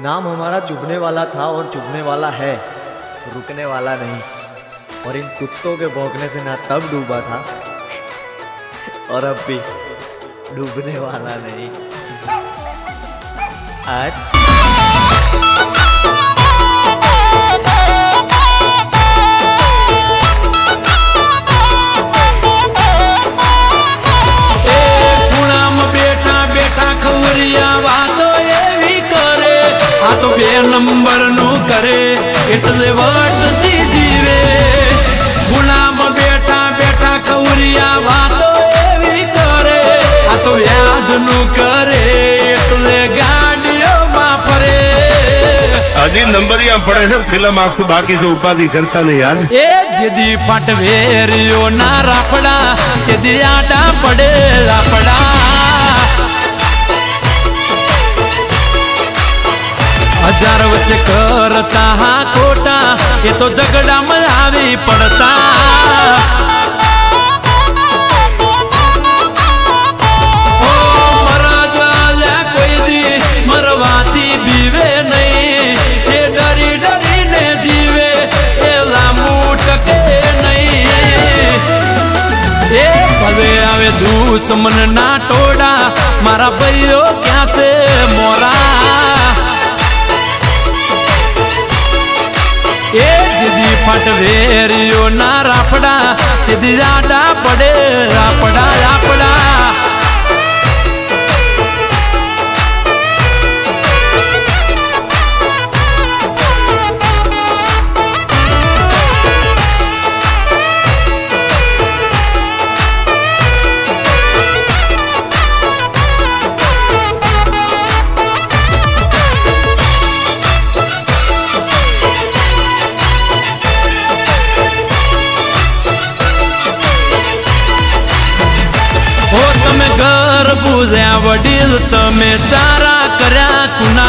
नाम हमारा चुभने वाला था और चुभने वाला है, रुकने वाला नहीं। और इन कुत्तों के भौंकने से ना तब डूबा था और अब भी डूबने वाला नहीं। आज બે નંબર નું કરે એટલે વટતી જીવે ગુલામ બેઠા બેઠા ખવરિયા વાતો એવી કરે આ તો વ્યાજ નું કરે એટલે ગાડીઓમાં ફરે હજી નંબરિયા પડે છે ફિલ્મ આખું બાકી છે ઉપાધિ કરતા નહીં યાર એ જેદી પાટવેરીઓ ના રાપડા તેદી આડા પડે રાપડા हजार वच्चे करता हाँ कोटा ये तो झगड़ा में आवी पड़ता ओ मरद ले कोई दी मरवाती बीवे नहीं ये डरी डरी ने जीवे ये लामू टके नहीं ये भले आवे दुश्मन ना टोड़ा मारा भाइयों क्या से मोरा ए जिदी पटवेरियो ना रापड़ा तिदी आडा पड़े रापड़ा रापड़ा घर बुझ्या वडील तमे चारा कर्या कुना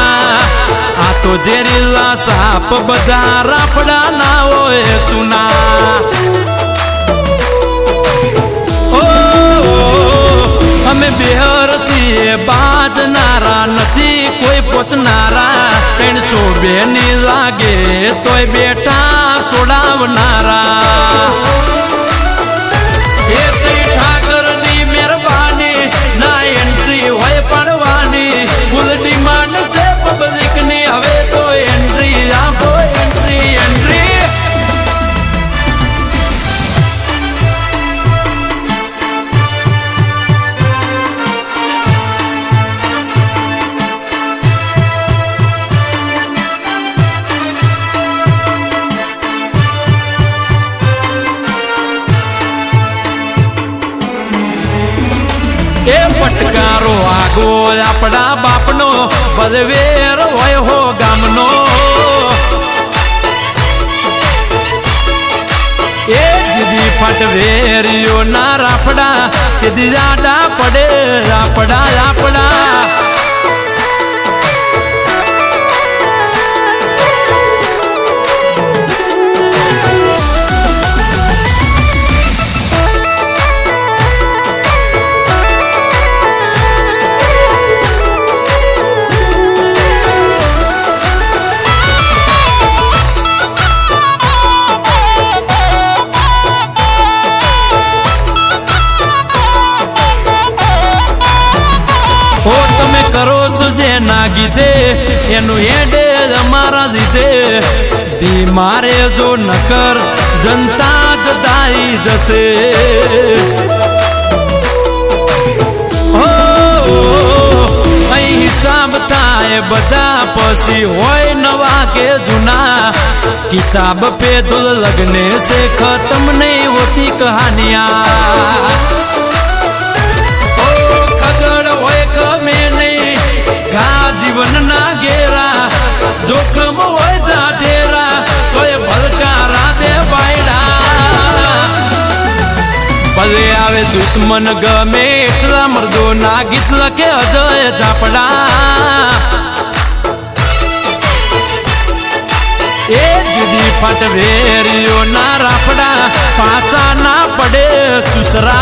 आ तो जेरीला साप बधा रापड़ा ना होय सुना ओ हमें बेहर सीए बाजनारा नथी कोई पोचनारा 300 बेनी लागे तोय बेटा सोडावनारा ए पटकारो आगो आपड़ा बापनो बलवेर होय हो गामनो ए जिदी पटवेरियो ना रापड़ा तिदी आडा पड़े रापड़ा रापड़ा ओ तमे करो सुजे ना गीते एनु एडे अमारा दीते दी मारे जो नकर जनता जदाई जसे ओ अही हिसाब थाय बदा पसी होय नवा के जुना किताब पे दुल लगने से खत्म नहीं होती कहानियां जीवन ना घेरा जोखम हो जा तेरा तो ये भलकारा दे बायडा भले आवे दुश्मन गमे इतला मर्दो ना गीत लखे अजय झापड़ा ए जिदी पटवेरियो ना रापड़ा पासा ना पड़े सुसरा।